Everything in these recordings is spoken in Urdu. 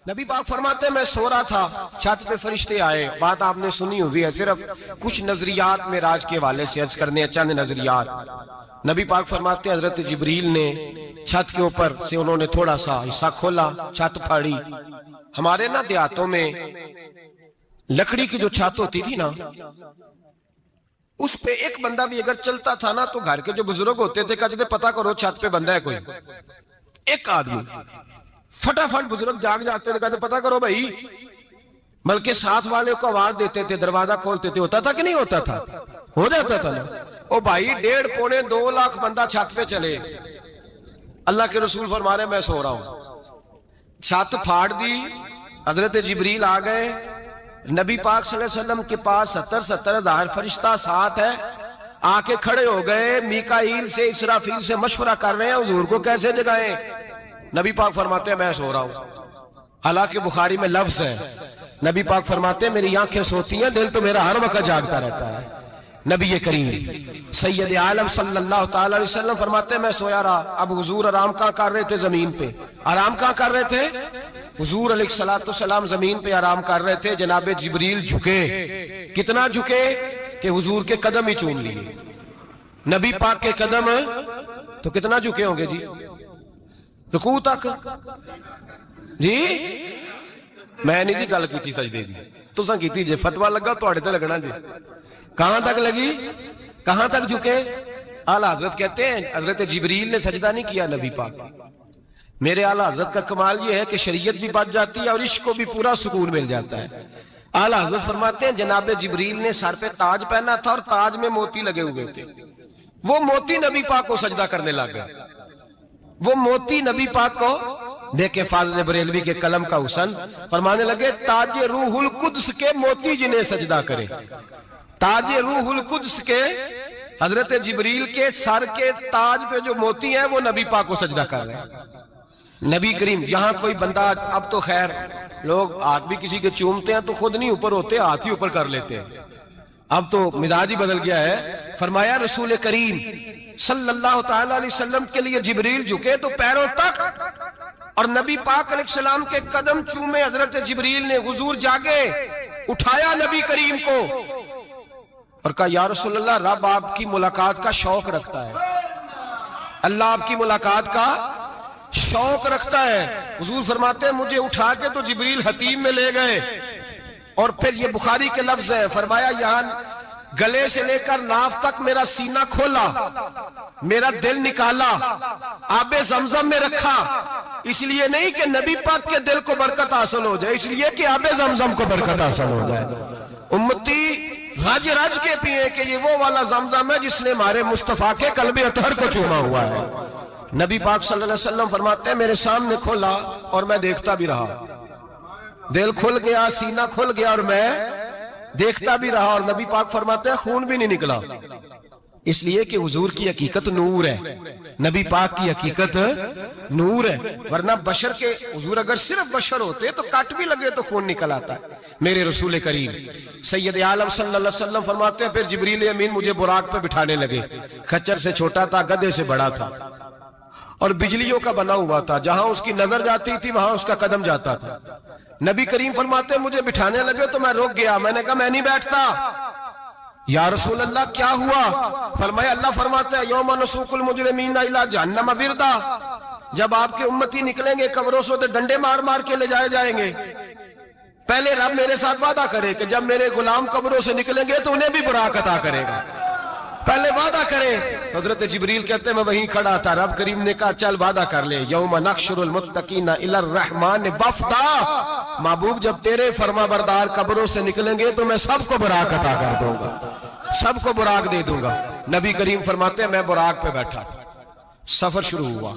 نبی پاک فرماتے ہیں میں سو رہا تھا، چھت پہ فرشتے آئے. بات آپ نے سنی ہوئی ہے، صرف کچھ نظریات معراج کے حوالے سے عرض کرنے ہیں، چند نظریات. نبی پاک فرماتے ہیں حضرت جبریل نے چھت کے اوپر سے انہوں نے تھوڑا سا حصہ کھولا، چھت پھاڑی. ہمارے نا دیہاتوں میں لکڑی کی جو چھت ہوتی تھی نا، اس پہ ایک بندہ بھی اگر چلتا تھا نا تو گھر کے جو بزرگ ہوتے تھے کہتے تھے پتہ کرو چھت پہ بندہ ہے کوئی. ایک آدمی فٹافٹ بزرگ جاگ جاتے تھے، کہتے پتہ کرو بھائی، بلکہ ساتھ والے کو آواز دیتے تھے، دروازہ کھولتے تھے. ہوتا تھا کہ نہیں ہوتا تھا؟ ہو جاتا تھا نا. او بھائی 1.5 پونے 2 لاکھ بندہ چھت پہ چلے. اللہ کے رسول فرما رہے ہیں میں سو رہا ہوں. چھت پھاڑ دی، حضرت جبریل آ گئے. نبی پاک صلی اللہ علیہ وسلم کے پاس 70 ہزار فرشتہ ساتھ ہے، آ کے کھڑے ہو گئے. میکائیل سے اسرافیل سے مشورہ کر رہے ہیں حضور کو کیسے جگائیں. نبی پاک فرماتے ہیں میں سو رہا ہوں. حالانکہ بخاری میں لفظ ہے، نبی پاک فرماتے ہیں میری آنکھیں سوتی ہیں، دل تو میرا ہر وقت جاگتا رہتا ہے. نبی کریم سید عالم صلی اللہ تعالی علیہ وسلم فرماتے ہیں میں سویا رہا. اب حضور آرام کہاں کر رہے تھے؟ زمین پہ. آرام کہاں کر رہے تھے؟ حضور علیہ السلام زمین پہ آرام کر رہے تھے. جناب جبریل جھکے. کتنا جھکے کہ حضور کے قدم ہی چوم لیے. نبی پاک کے قدم تو کتنا جھکے ہوں گے جی؟ رکوع تک. جی میں نہیں جی گل کی سجدے دی، تساں کیتی جے. فتویٰ لگا تواڈے تے لگنا جی. کہاں تک لگی؟ کہاں تک جھکے؟ اعلیٰ حضرت کہتے ہیں حضرت جبریل نے سجدہ نہیں کیا نبی پاک. میرے اعلیٰ حضرت کا کمال یہ ہے کہ شریعت بھی بچ جاتی ہے اور عشق کو بھی پورا سکون مل جاتا ہے. اعلیٰ حضرت فرماتے ہیں جناب جبریل نے سر پہ تاج پہنا تھا اور تاج میں موتی لگے ہوئے تھے. وہ موتی نبی پاک کو سجدہ کرنے لگ گئے. وہ موتی نبی پاک کو دیکھیں فاضل بریلوی کے قلم کا حسن فرمانے لگے تاج روح القدس کے موتی جنہیں سجدہ کرے. تاج روح القدس کے حضرت جبریل کے سر کے تاج پہ جو موتی ہیں وہ نبی پاک کو سجدہ کر رہے ہیں. نبی کریم یہاں کوئی بندہ، اب تو خیر لوگ ہاتھ بھی کسی کے چومتے ہیں تو خود نہیں اوپر ہوتے، ہاتھ ہی اوپر کر لیتے ہیں. اب تو مزاج ہی بدل گیا ہے. فرمایا رسول کریم صلی اللہ تعالی علیہ وسلم کے لیے جبریل جھکے تو پیروں تک، اور نبی پاک علیہ السلام کے قدم چومے حضرت جبریل نے. حضور جاگے، اٹھایا نبی کریم کو اور کہا یا رسول اللہ، رب آپ کی ملاقات کا شوق رکھتا ہے، اللہ آپ کی ملاقات کا شوق رکھتا ہے. حضور فرماتے ہیں مجھے اٹھا کے تو جبریل حتیم میں لے گئے. اور پھر یہ بخاری کے لفظ ہے، فرمایا یہاں گلے سے لے کر ناف تک میرا سینہ کھولا، میرا دل نکالا، آب زمزم میں رکھا. اس لیے نہیں کہ نبی پاک کے دل کو برکت حاصل ہو جائے، اس لیے کہ آب زمزم کو برکت حاصل ہو جائے. امتی رج رج کے پیئے کہ یہ وہ والا زمزم ہے جس نے ہمارے مصطفیٰ کے قلب اطہر کو چوما ہوا ہے. نبی پاک صلی اللہ علیہ وسلم فرماتے ہیں میرے سامنے کھولا اور میں دیکھتا بھی رہا. دل کھل گیا، سینہ کھل گیا اور میں دیکھتا بھی رہا. اور نبی پاک فرماتے ہیں خون بھی نہیں نکلا، اس لیے کہ حضور کی حقیقت نور ہے، نبی پاک کی حقیقت نور ہے. ورنہ بشر کے حضور اگر صرف بشر ہوتے تو کٹ بھی لگے تو خون نکل آتا ہے. میرے رسول کریم سید عالم صلی اللہ علیہ وسلم فرماتے ہیں پھر جبریل امین مجھے براق پہ بٹھانے لگے. خچر سے چھوٹا تھا، گدھے سے بڑا تھا اور بجلیوں کا بنا ہوا تھا. جہاں اس کی نظر جاتی تھی وہاں اس کا قدم جاتا تھا. نبی کریم فرماتے ہیں مجھے بٹھانے لگے تو میں رک گیا. میں نے کہا میں نہیں بیٹھتا. یا رسول اللہ کیا ہوا؟ فرمایا اللہ فرماتے ہیں یوم نسوق المجرمین الی جہنم وردا، جب آپ کے امتی نکلیں گے قبروں سے ڈنڈے مار مار کے لے جائے جائیں گے. پہلے رب میرے ساتھ وعدہ کرے کہ جب میرے غلام قبروں سے نکلیں گے تو انہیں بھی براق عطا کرے گا. پہلے وعدہ کرے. حضرت جبریل کہتے ہیں میں وہیں کھڑا تھا. رب کریم نے کہا چل وعدہ کر لے. یوم نحشر المتقین الی الرحمن وفدا، محبوب جب تیرے فرما بردار قبروں سے نکلیں گے تو میں سب کو براق عطا کر دوں گا، سب کو براق دے دوں گا. نبی کریم فرماتے ہیں میں براق پہ بیٹھا. سفر شروع ہوا.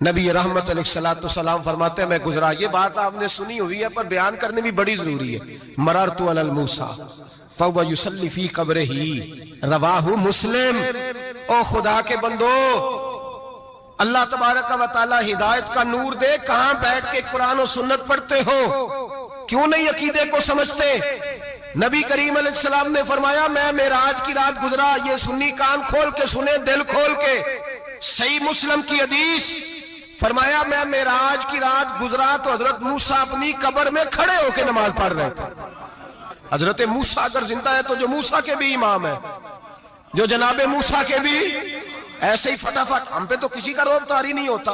نبی رحمت علیہ السلام فرماتے ہیں میں گزرا. یہ بات آپ نے سنی ہوئی ہے پر بیان کرنے بھی بڑی ضروری ہے. مررت علی الموسیٰ فہو یصلی فی قبرہ، رواہ مسلم. او خدا کے بندو، اللہ تبارک و تعالی ہدایت کا نور دے. کہاں بیٹھ کے قرآن و سنت پڑھتے ہو؟ کیوں نہیں عقیدے کو سمجھتے؟ نبی کریم علیہ السلام نے فرمایا میں معراج کی رات گزرا. یہ سنی کان کھول کے سنے، دل کھول کے. صحیح مسلم کی حدیث فرمایا میں معراج کی رات گزرا تو حضرت موسیٰ اپنی قبر میں کھڑے ہو کے نماز پڑھ رہے تھے. حضرت موسیٰ اگر زندہ ہے تو جو موسیٰ کے بھی امام ہے, جو جناب موسیٰ کے بھی ایسے ہی فٹافٹ. ہم پہ تو کسی کا روب طاری نہیں ہوتا,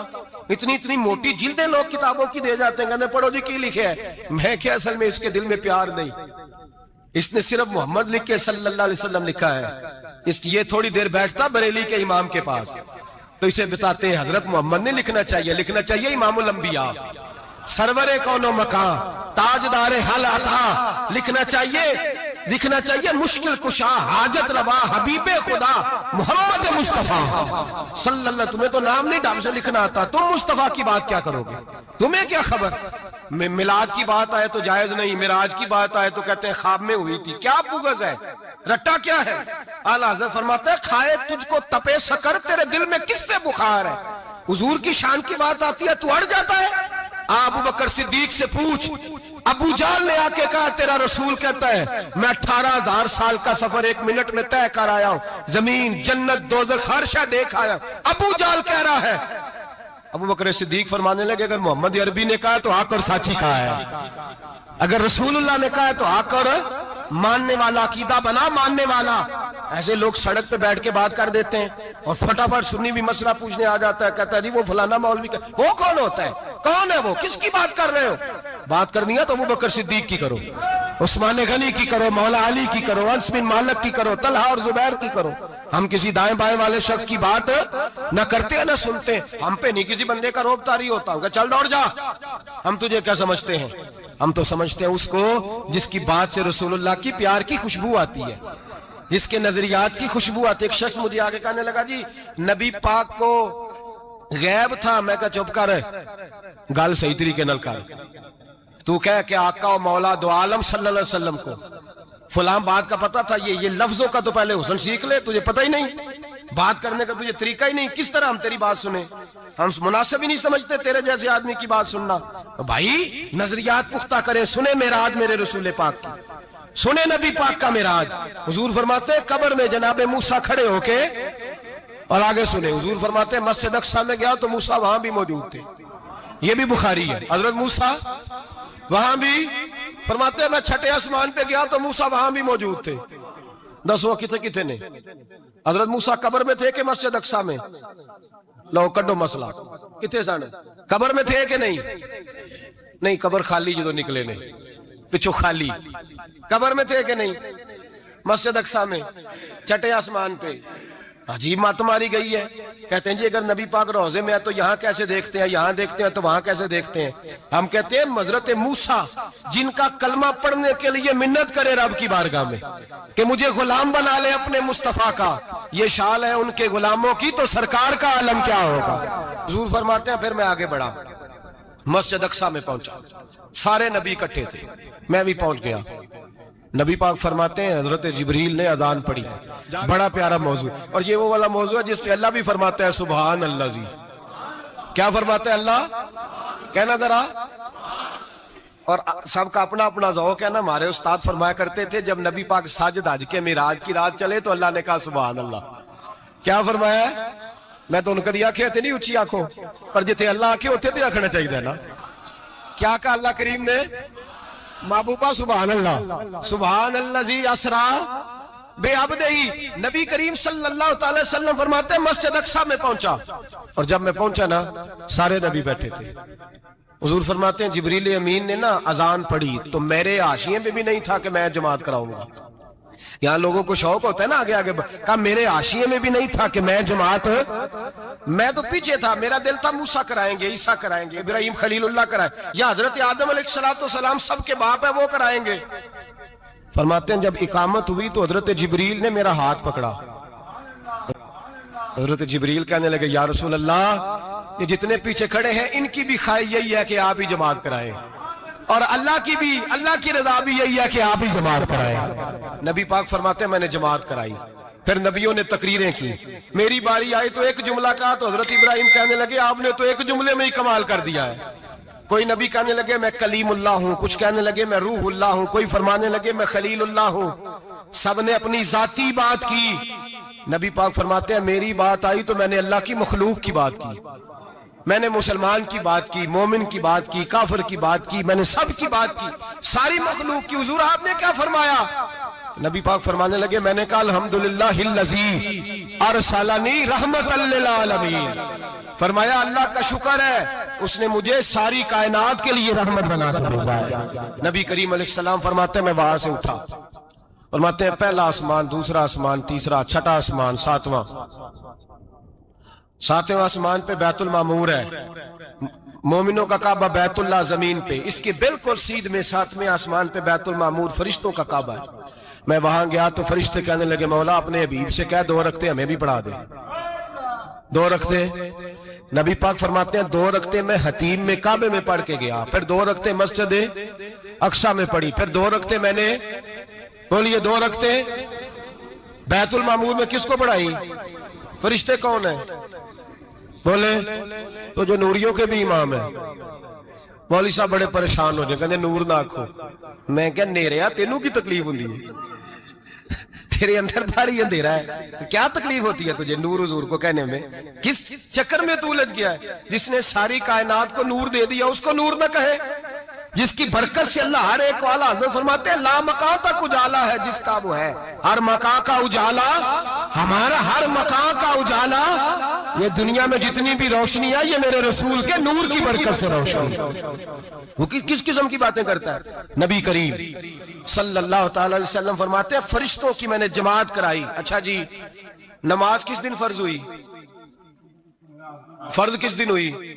اتنی موٹی جلدیں لوگ کتابوں کی دے جاتے ہیں, کہتے ہیں پڑھو جی کی لکھے ہے. میں کیا, اصل میں اس کے دل میں پیار نہیں, اس نے صرف محمد لکھ کے صلی اللہ علیہ وسلم لکھا ہے. یہ تھوڑی دیر بیٹھتا بریلی کے امام کے پاس تو اسے بتاتے ہیں حضرت محمد نے لکھنا چاہیے امام الانبیاء, سرور کون و مکان, تاجدار حل عطا, لکھنا چاہیے مشکل کشا, حاجت روا, حبیب خدا محمد مصطفیٰ صلی اللہ. تمہیں تو نام نہیں ڈھنگ سے لکھنا آتا, تم مصطفیٰ کی بات کیا کرو گے, تمہیں کیا خبر. میلاد کی بات آئے تو جائز نہیں, معراج کی بات آئے تو کہتے ہیں خواب میں ہوئی تھی. کیا بغض ہے, رٹا کیا ہے. اعلیٰ حضرت فرماتا ہے کھائے تجھ کو تپے سکر, تیرے دل میں کس سے بخار ہے. حضور کی شان کی بات آتی ہے تو اڑ جاتا ہے. ابو بکر صدیق سے پوچھ, ابو جہل نے آ کے کہا تیرا رسول کہتا ہے میں 18,000 سال کا سفر 1 منٹ میں طے کر آیا ہوں, زمین جنت دوزخ ہر شے دیکھ آیا. ابو جہل کہہ رہا ہے. ابو بکر صدیق فرمانے لگے اگر محمد عربی نے کہا تو آ کر سچی کہا ہے, اگر رسول اللہ نے کہا ہے تو آ کر ماننے والا, عقیدہ بنا ماننے والا. ایسے لوگ سڑک پہ بیٹھ کے بات کر دیتے ہیں اور فٹافٹ سنی بھی مسئلہ پوچھنے آ جاتا ہے, کہتا ہے جی وہ فلانا مولوی کا. وہ کون ہوتا ہے, کون ہے وہ, کس کی بات کر رہے ہو. بات کرنی ہے تو ابو بکر صدیق کی کرو, عثمان غنی کی کرو, مولا علی کی کرو, انس بن مالک کی کرو, طلحہ اور زبیر کی کرو. ہم کسی دائیں بائیں والے شخص کی بات نہ کرتے ہیں نہ سنتے. ہم پہ نہیں کسی بندے کا روب طاری ہوتا ہوں کہ چل دوڑ جا. ہم تجھے کیا سمجھتے ہیں, ہم تو سمجھتے ہیں اس کو جس کی بات سے رسول اللہ کی پیار کی خوشبو آتی ہے, جس کے نظریات کی خوشبو آتی ہے. ایک شخص مجھے آگے کہنے لگا جی نبی پاک کو غیب تھا. میں کہا چپ کر, گل صحیح طریقے نال کر. تو کہہ کہ آقا و مولا دو عالم صلی اللہ علیہ وسلم کو فلاں بات کا پتہ تھا, یہ لفظوں کا تو پہلے حسن سیکھ لے, تجھے پتہ ہی نہیں, بات کرنے کا تجھے طریقہ ہی نہیں, کس طرح ہم تیری بات سنیں. ہم مناسب ہی نہیں سمجھتے تیرے جیسے آدمی کی بات سننا. بھائی نظریات پختہ کریں, سنیں معراج میرے رسول پاک کی, سنیں نبی پاک کا معراج. حضور فرماتے ہیں قبر میں جناب موسیٰ کھڑے ہو کے, اور آگے سنیں حضور فرماتے ہیں مسجد اقصیٰ میں گیا تو موسیٰ وہاں بھی موجود تھے. یہ بھی بخاری ہے. حضرت موسیٰ وہاں بھی, فرماتے ہیں میں چھٹے آسمان پہ گیا تو موسیٰ وہاں بھی موجود تھے. دسو کتنے نے, حضرت موسیٰ قبر میں تھے کہ مسجد اقصیٰ میں, لو کڈو مسئلہ, کتنے سن قبر میں تھے کہ نہیں, قبر خالی جو نکلے نے پچھو خالی, قبر میں تھے کہ نہیں, مسجد اقصیٰ میں, چھٹے آسمان پہ. عجیب مات ماری گئی ہے. کہتے ہیں جی اگر نبی پاک روزے میں ہے تو یہاں کیسے دیکھتے ہیں, یہاں دیکھتے ہیں تو وہاں کیسے دیکھتے ہیں. ہم کہتے ہیں حضرت موسیٰ جن کا کلمہ پڑھنے کے لیے منت کرے رب کی بارگاہ میں کہ مجھے غلام بنا لے اپنے مصطفیٰ کا, یہ شال ہے ان کے غلاموں کی, تو سرکار کا عالم کیا ہوگا. حضور فرماتے ہیں پھر میں آگے بڑھا, مسجد اقصیٰ میں پہنچا, سارے نبی اکٹھے تھے, میں بھی پہنچ گیا. نبی پاک فرماتے ہیں حضرت جبریل نے اذان پڑھی. بڑا پیارا موضوع, اور یہ وہ والا موضوع ہے جس پہ اللہ بھی فرماتا ہے سبحان اللہ. جی کیا فرماتا ہے اللہ, کہنا ذرا. اور سب کا اپنا اپنا ذوق ہے نا. ہمارے استاد فرمایا کرتے تھے جب نبی پاک ساجد حج کے معراج کی رات چلے تو اللہ نے کہا سبحان اللہ. کیا فرمایا ہے, میں تو ان کا آنکھیں تھے نہیں اچھی آنکھوں پر, جتنے اللہ آنکھیں ہوتے تھے آنکھنا چاہیے نا. کیا کہا اللہ کریم نے, محبوبہ سبحان اللہ, سبحان الذی اسرا بے عبدہی. نبی کریم صلی اللہ تعالی وسلم فرماتے ہیں مسجد اقصیٰ میں پہنچا, اور جب میں پہنچا نا سارے نبی بیٹھے تھے. حضور فرماتے ہیں جبریل امین نے نا اذان پڑھی تو میرے حاشیے میں بھی نہیں تھا کہ میں جماعت کراؤں گا. یہاں لوگوں کو شوق ہوتا ہے نا آگے آگے, کہا میرے حاشیے میں بھی نہیں تھا کہ میں جماعت, میں تو پیچھے تھا. میرا دل تھا موسیٰ کرائیں گے, عیسیٰ کرائیں گے, ابراہیم خلیل اللہ کرائیں, یا حضرت آدم علیہ السلام سب کے باپ ہے وہ کرائیں گے. فرماتے ہیں جب اقامت ہوئی تو حضرت جبریل نے میرا ہاتھ پکڑا. حضرت جبریل کہنے لگے یا رسول اللہ یہ جتنے پیچھے کھڑے ہیں ان کی بھی خواہش یہی ہے کہ آپ ہی جماعت کرائیں, اور اللہ کی رضا بھی یہی ہے کہ آپ ہی جماعت کرائیں. نبی پاک فرماتے ہیں میں نے جماعت کرائی. پھر نبیوں نے تقریریں کی. میری باری آئی تو ایک جملہ کہا تو حضرت ابراہیم کہنے لگے آپ نے تو ایک جملے میں ہی کمال کر دیا ہے. کوئی نبی کہنے لگے میں کلیم اللہ ہوں, کچھ کہنے لگے میں روح اللہ ہوں, کوئی فرمانے لگے میں خلیل اللہ ہوں. سب نے اپنی ذاتی بات کی. نبی پاک فرماتے ہیں میری بات آئی تو میں نے اللہ کی مخلوق کی بات کی. میں نے مسلمان کی بات کی، مومن کی بات کی، کافر کی بات کی، میں نے سب کی بات کی، ساری مخلوق کی۔ حضور آپ نے کیا فرمایا؟ نبی پاک فرمانے لگے، میں نے کہا الحمدللہ الذی ارسلنی رحمۃ للعالمین۔ فرمایا اللہ کا شکر ہے اس نے مجھے ساری کائنات کے لیے رحمت بنا کر بھیجا۔ نبی کریم علیہ السلام فرماتے ہیں میں وہاں سے اٹھا، فرماتے ہیں پہلا آسمان، دوسرا آسمان، تیسرا، چھٹا آسمان، ساتواں آسمان پہ بیت المعمور ہے، مومنوں کا کعبہ بیت اللہ زمین پہ، اس کے بالکل سیدھ میں 7ویں آسمان پہ بیت المعمور فرشتوں کا کعبہ ہے۔ میں وہاں گیا تو فرشتے کہنے لگے مولا اپنے حبیب سے کہہ 2 رکعتیں ہمیں بھی پڑھا دے۔ 2 رکعتیں نبی پاک فرماتے ہیں 2 رکعتیں میں حتیم میں کعبے میں پڑھ کے گیا، پھر 2 رکعتیں مسجد اقصی میں پڑھی، پھر 2 رکعتیں میں نے بولیے 2 رکعتیں بیت المعمور میں کس کو پڑھائی؟ فرشتے کون ہیں بولے؟ تو جو نوریوں کے بھی امام ہیں۔ مولوی صاحب بڑے پریشان ہو جائے، کہتے نور نہ آکھو۔ میں کہ نیریا تینوں کی تکلیف ہوندی ہے، تیرے اندر بھاری اندھیرا ہے، کیا تکلیف ہوتی ہے تجھے نور حضور کو کہنے میں؟ کس چکر میں تو الجھ گیا ہے؟ جس نے ساری کائنات کو نور دے دیا اس کو نور نہ کہے، جس کی برکت سے اللہ ہر ایک والا، حضرت فرماتے ہیں لا مکان تک اجالا ہے جس کا وہ ہے، ہر مکان کا اجالا ہمارا، ہر مکان کا اجالا، یہ دنیا میں جتنی بھی روشنی ہے یہ میرے رسول کے نور کی برکت سے روشنی۔ وہ کس قسم کی باتیں کرتا ہے؟ نبی کریم صلی اللہ تعالی علیہ وسلم فرماتے ہیں فرشتوں کی میں نے جماعت کرائی۔ اچھا جی نماز کس دن فرض ہوئی؟ فرض کس دن ہوئی؟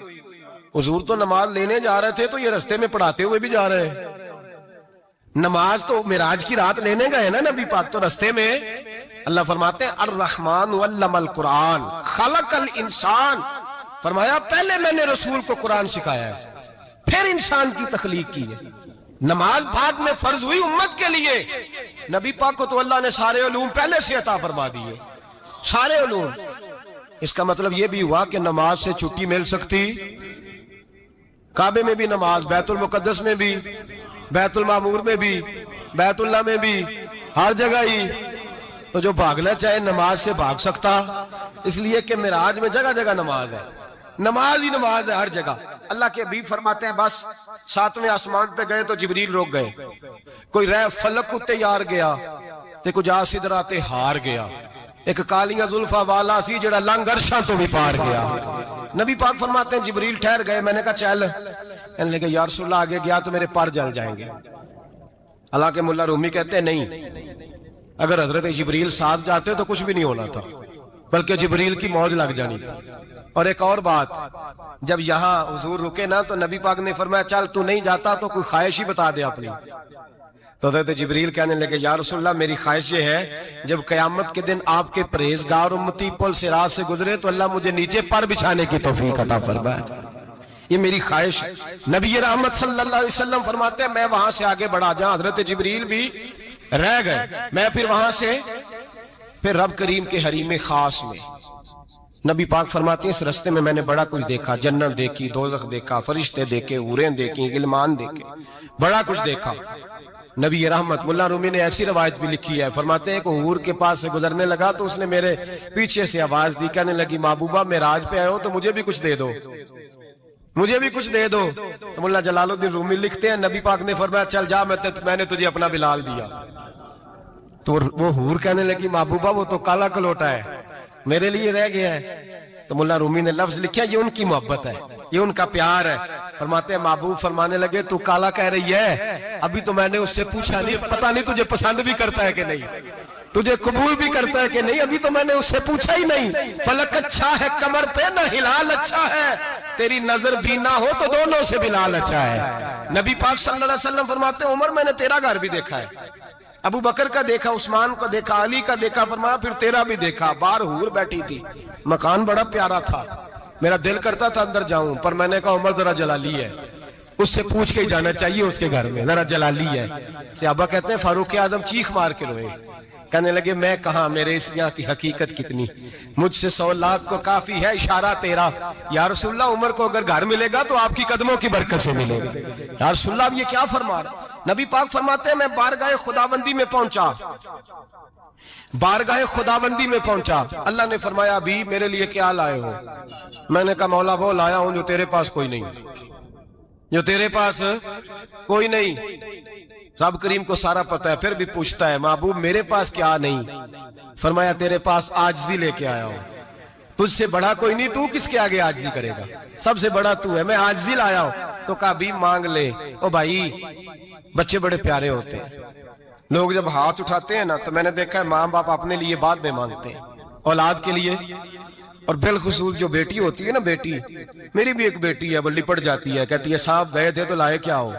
حضور تو نماز لینے جا رہے تھے تو یہ رستے میں پڑھاتے ہوئے بھی جا رہے ہیں۔ نماز تو معراج کی رات لینے گئے نا نبی پاک، تو رستے میں اللہ فرماتے ہیں الرحمن علم القرآن خلق الانسان، فرمایا پہلے میں نے رسول کو قرآن سکھایا ہے پھر انسان کی تخلیق کی ہے۔ نماز بعد میں فرض ہوئی امت کے لیے، نبی پاک کو تو اللہ نے سارے علوم پہلے سے عطا فرما دیے، سارے علوم۔ اس کا مطلب یہ بھی ہوا کہ نماز سے چھٹی مل سکتی، کعبے میں بھی نماز، بیت المقدس میں بھی، بیت المعمور میں بھی، بیت اللہ میں بھی، ہر جگہ ہی۔ تو جو بھاگنا چاہے نماز سے بھاگ سکتا، اس لیے کہ معراج میں جگہ جگہ نماز ہے، نماز ہی نماز ہے ہر جگہ۔ اللہ کے حبیب فرماتے ہیں بس 7ویں آسمان پہ گئے تو جبریل روک گئے، کوئی رہ فلک کو تیار گیا تے کچھ سدراتے ہار گیا، ایک کالیاں زلفاں والا سی جڑا لنگ عرشاں تو بھی پار گیا۔ نبی پاک فرماتے ہیں جبریل ٹھہر گئے، میں نے کہا چل، کہنے لگے یا رسول اللہ آگے گیا تو میرے پر جل جائیں گے۔ حالانکہ ملا رومی کہتے ہیں نہیں، اگر حضرت جبریل ساتھ جاتے تو کچھ بھی نہیں ہونا تھا، بلکہ جبریل کی موج لگ جانی تھی۔ اور ایک اور بات، جب یہاں حضور رکے نا تو نبی پاک نے فرمایا چل تو نہیں جاتا تو کوئی خواہش ہی بتا دے اپنی۔ تو حضرت جبریل کہنے لگے یا رسول اللہ میری خواہش یہ ہے جب قیامت کے دن آپ کے پرہیزگار امتی پل صراط سے گزرے تو اللہ مجھے نیچے پر بچھانے کی توفیق عطا فرمائے، یہ میری خواہش ہے۔ نبی رحمت صلی اللہ علیہ وسلم فرماتے ہیں میں وہاں سے آگے بڑھا جہاں حضرت جبریل بھی رہ گئے، میں پھر وہاں سے پھر رب کریم کے حریم خاص میں۔ نبی پاک فرماتے ہیں اس رستے میں میں نے بڑا کچھ دیکھا، جنت دیکھی، دوزخ دیکھا، فرشتے دیکھے، حوریں دیکھی، غلمان دیکھے، بڑا کچھ دیکھا۔ نبی رحمت ملا رومی نے ایسی روایت بھی لکھی ہے، فرماتے ہیں کہ حور کے پاس سے گزرنے لگا تو اس نے میرے پیچھے سے آواز دی، کہنے لگی محبوبہ معراج پہ آئے ہو تو مجھے بھی کچھ دے دو، مجھے بھی کچھ دے دو۔ تو ملا جلال الدین رومی لکھتے ہیں نبی پاک نے فرمایا چل جا میں نے تجھے اپنا بلال دیا۔ تو وہ حور کہنے لگی محبوبہ وہ تو کالا کلوٹا ہے، میرے لیے رہ گیا ہے۔ تو ملا رومی نے لفظ لکھا یہ ان کی محبت ہے، یہ ان کا پیار ہے۔ فرماتے ہیں محبوب فرمانے لگے تو کالا کہہ رہی ہے، ابھی تو میں نے اس سے پوچھا نہیں، پتہ نہیں تجھے پسند بھی کرتا ہے کہ نہیں، تجھے قبول بھی کرتا ہے کہ نہیں، ابھی تو میں نے اس سے پوچھا ہی نہیں۔ فلک اچھا ہے کمر پہ نہ ہلال اچھا ہے، تیری نظر بھی نہ ہو تو دونوں سے بلال اچھا ہے۔ نبی پاک صلی اللہ علیہ وسلم فرماتے ہیں عمر میں نے تیرا گھر بھی دیکھا ہے، ابو بکر کا دیکھا، عثمان کا دیکھا، علی کا دیکھا، فرمایا پھر تیرا بھی دیکھا، باہر حور بیٹھی تھی، مکان بڑا پیارا تھا، میرا دل کرتا تھا اندر جاؤں، پر میں نے کہا عمر ذرا جلالی ہے، اس سے پوچھ کے ہی جانا چاہیے اس کے گھر میں، ذرا جلالی ہے۔ صحابہ کہتے ہیں فاروق اعظم چیخ مار کے روئے، کہنے لگے میں کہاں، میرے اس یہاں کی حقیقت کتنی، مجھ سے 100 لاکھ کو کافی ہے اشارہ تیرا۔ یا رسول اللہ عمر کو اگر گھر ملے گا تو آپ کی قدموں کی برکت سے ملے گا۔ یا رسول اللہ اب یہ کیا فرما رہا؟ نبی پاک فرماتے ہیں میں بارگاہ خداوندی میں پہنچا، بارگاہ خداوندی میں پہنچا، اللہ نے فرمایا ابھی میرے لیے کیا لائے ہو؟ میں نے کہا مولا وہ لایا ہوں جو تیرے پاس کوئی نہیں، جو تیرے پاس کوئی نہیں۔ رب کریم کو سارا پتہ ہے، پھر بھی پوچھتا ہے محبوب میرے پاس کیا نہیں؟ فرمایا تیرے پاس عاجزی لے کے آیا ہوں، تجھ سے بڑا کوئی نہیں، تو کس کے آگے عاجزی کرے گا، سب سے بڑا تو ہے، میں عاجزی لایا ہوں۔ تو کہا بھی مانگ لے۔ او بھائی بچے بڑے پیارے ہوتے ہیں، لوگ جب ہاتھ اٹھاتے ہیں نا تو میں نے دیکھا ہے ماں باپ اپنے لیے بعد میں مانگتے ہیں، اولاد کے لیے، اور بالخصوص جو بیٹی ہوتی ہے نا، بیٹی میری بھی ایک بیٹی ہے، وہ لپٹ جاتی ہے، کہتی ہے صاحب گئے تھے تو لائے کیا ہو؟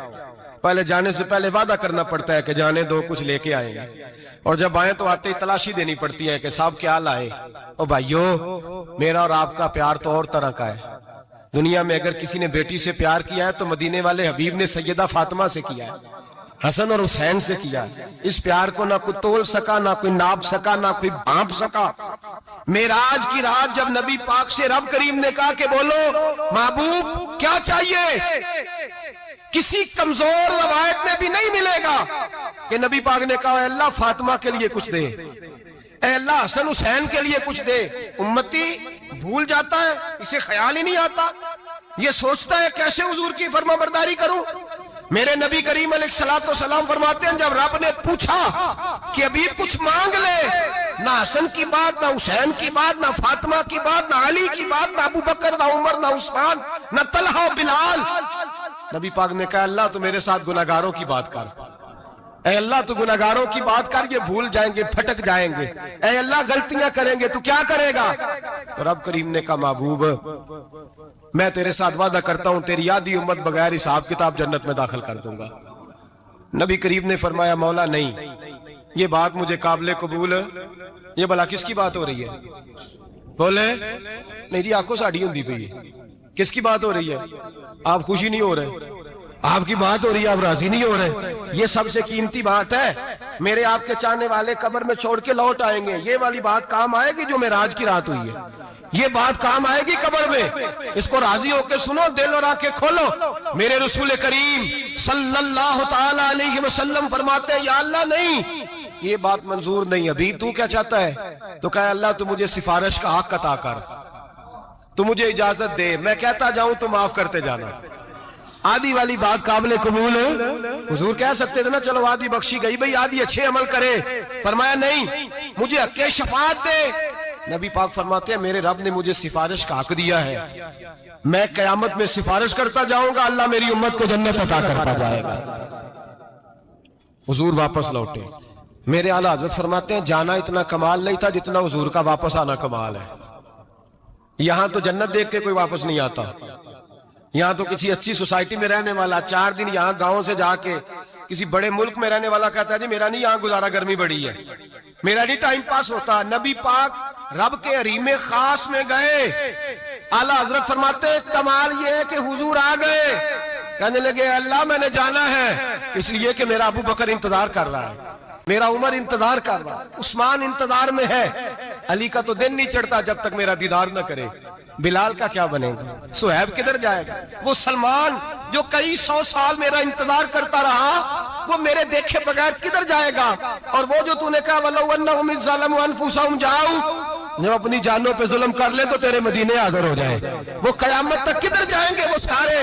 پہلے جانے سے پہلے وعدہ کرنا پڑتا ہے کہ جانے دو کچھ لے کے آئیں گے، اور جب آئیں تو آتے ہی تلاشی دینی پڑتی ہے کہ صاحب کیا لائے۔ او بھائیو میرا اور آپ کا پیار تو اور طرح کا ہے، دنیا میں اگر کسی نے بیٹی سے پیار کیا ہے تو مدینے والے حبیب نے سیدہ فاطمہ سے کیا ہے، حسن اور حسین سے کیا۔ اس پیار کو نہ کوئی تول سکا، نہ کوئی ناپ سکا، نہ کوئی بھانپ سکا۔ معراج کی رات جب نبی پاک سے رب کریم نے کہا کہ بولو محبوب کیا چاہیے، کسی کمزور روایت میں بھی نہیں ملے گا کہ نبی پاک نے کہا اے اللہ فاطمہ کے لیے کچھ دے، اے اللہ حسن حسین کے لیے کچھ دے۔ امتی بھول جاتا ہے، اسے خیال ہی نہیں آتا، یہ سوچتا ہے کیسے حضور کی فرما برداری کروں۔ میرے نبی کریم علیہ السلام فرماتے ہیں جب رب نے پوچھا کہ ابھی کچھ مانگ لے، نہ حسن کی بات، نہ حسین کی بات، نہ فاطمہ کی بات، نہ علی کی بات، نہ ابو بکر، نہ عمر، نہ عثمان، نہ طلحہ و بلال، نبی پاک نے کہا اللہ تو میرے ساتھ گناہگاروں کی بات کر، اے اللہ تو گناہگاروں کی بات کر، یہ بھول جائیں گے، پھٹک جائیں گے، اے اللہ غلطیاں کریں گے تو کیا کرے گا؟ تو رب کریم نے کہا محبوب میں تیرے ساتھ وعدہ کرتا ہوں تیری آدھی امت بغیر حساب کتاب جنت میں داخل کر دوں گا۔ نبی کریم نے فرمایا مولا نہیں، یہ بات مجھے قابل قبول ہے، یہ بھلا کس کی بات ہو رہی ہے؟ بولے میری آنکھوں ساڑھی ہوندی پئی ہے، کس کی بات ہو رہی ہے؟ آپ خوشی نہیں ہو رہے، آپ کی بات ہو رہی ہے، آپ راضی نہیں ہو رہے، یہ سب سے قیمتی بات ہے۔ میرے آپ کے چاہنے والے قبر میں چھوڑ کے لوٹ آئیں گے، یہ والی بات کام آئے گی جو معراج کی رات ہوئی ہے، یہ بات کام آئے گی قبر میں، اس کو راضی ہو کے سنو، دل اور آنکھیں کھولو۔ میرے رسول کریم صلی اللہ تعالی علیہ وسلم فرماتے ہیں یا اللہ نہیں، یہ بات منظور نہیں، ابھی تو کیا چاہتا ہے؟ تو کہا اللہ تو مجھے سفارش کا حق عطا کر، تو مجھے اجازت دے، میں کہتا جاؤں تو معاف کرتے جانا۔ آدھی والی بات قابل قبول ہے، حضور کہہ سکتے تھے نا چلو آدھی بخشی گئی، بھئی آدھی اچھے عمل کرے، فرمایا نہیں مجھے حق شفاعت دے۔ نبی پاک فرماتے ہیں میرے رب نے مجھے سفارش کا حق دیا ہے، میں قیامت میں سفارش کرتا جاؤں گا، اللہ میری امت کو جنت عطا کرتا جائے گا۔ حضور واپس لوٹے، میرے اعلیٰ حضرت فرماتے ہیں جانا اتنا کمال نہیں تھا جتنا حضور کا واپس آنا کمال ہے۔ یہاں تو جنت دیکھ کے کوئی واپس نہیں آتا، یہاں تو کسی اچھی سوسائٹی میں رہنے والا 4 دن یہاں گاؤں سے جا کے کسی بڑے ملک میں رہنے والا کہتا ہے جی میرا نہیں یہاں گزارا، گرمی بڑی ہے، میرا نہیں ٹائم پاس ہوتا۔ نبی پاک رب کے حریم خاص میں گئے، اعلیٰ حضرت فرماتے ہیں کمال یہ ہے کہ حضور آ گئے، کہنے لگے اللہ میں نے جانا ہے، اس لیے کہ میرا ابو بکر انتظار کر رہا ہے، میرا عمر انتظار کر رہا ہے، عثمان انتظار میں ہے، علی کا تو دن نہیں چڑھتا جب تک میرا دیدار نہ کرے، بلال کا کیا بنے گا، صہیب کدھر جائے گا، وہ سلمان جو کئی 100 سال میرا انتظار کرتا رہا وہ میرے دیکھے بغیر کدھر جائے گا، اور وہ جو تو نے کہا وَلَوْ أَنَّهُمْ إِذْ ظَلَمُوا أَنفُسَهُمْ جَاءُوا، جب اپنی جانوں پہ ظلم کر لے تو تیرے مدینے حاضر ہو جائیں، وہ قیامت تک کدھر جائیں گے وہ سارے،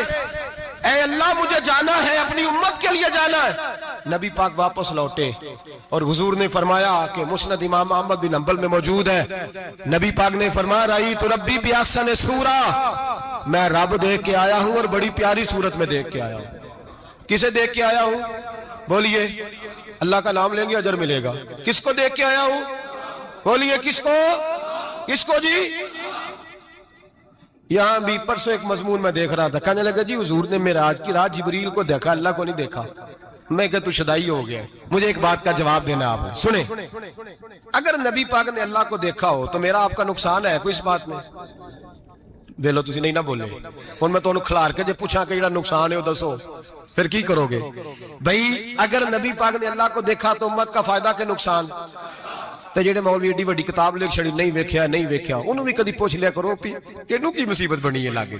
اے اللہ مجھے جانا ہے، اپنی امت کے لیے جانا ہے۔ نبی پاک واپس لوٹے اور حضور نے فرمایا کہ مسند امام احمد بن حنبل میں موجود ہے، نبی پاک نے فرمایا رأیت ربی بأحسن صورہ، میں رب دیکھ کے آیا ہوں اور بڑی پیاری صورت میں دیکھ کے آیا ہوں۔ کسے دیکھ کے آیا ہوں؟ بولیے، اللہ کا نام لیں گے اجر ملے گا۔ کس کو دیکھ کے آیا ہوں؟ بولیے کس کو؟ کس کو جی؟ یہاں بھی پرسوں ایک مضمون میں دیکھ رہا تھا، کہنے لگا جی حضور نے معراج کی رات جبریل کو دیکھا، اللہ کو نہیں دیکھا۔ میں کہا تو شدائی ہو گیا، مجھے ایک بات کا جواب دینا آپ سنیں، اگر نبی پاک نے اللہ کو دیکھا ہو تو میرا آپ کا نقصان ہے کوئی اس بات میں؟ بیلو تسی نہیں نہ بولے، ان میں تو انہوں کھلار کے جے پوچھا کہ جڑا نقصان ہے وہ دسو، پھر کی کرو گے؟ بھئی اگر نبی پاک نے اللہ کو دیکھا تو امت کا فائدہ کہ نقصان؟ ਤੇ ਜਿਹੜੇ ਮੌਲਵੀ ਏਡੀ ਵੱਡੀ ਕਿਤਾਬ ਲਿਖ ਛੜੀ ਨਹੀਂ ਵੇਖਿਆ ਨਹੀਂ ਵੇਖਿਆ, ਉਹਨੂੰ ਵੀ ਕਦੀ ਪੁੱਛ ਲਿਆ ਕਰੋ ਵੀ ਤੈਨੂੰ ਕੀ ਮੁਸੀਬਤ ਬਣੀ ਹੈ ਲਾਗੇ,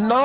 9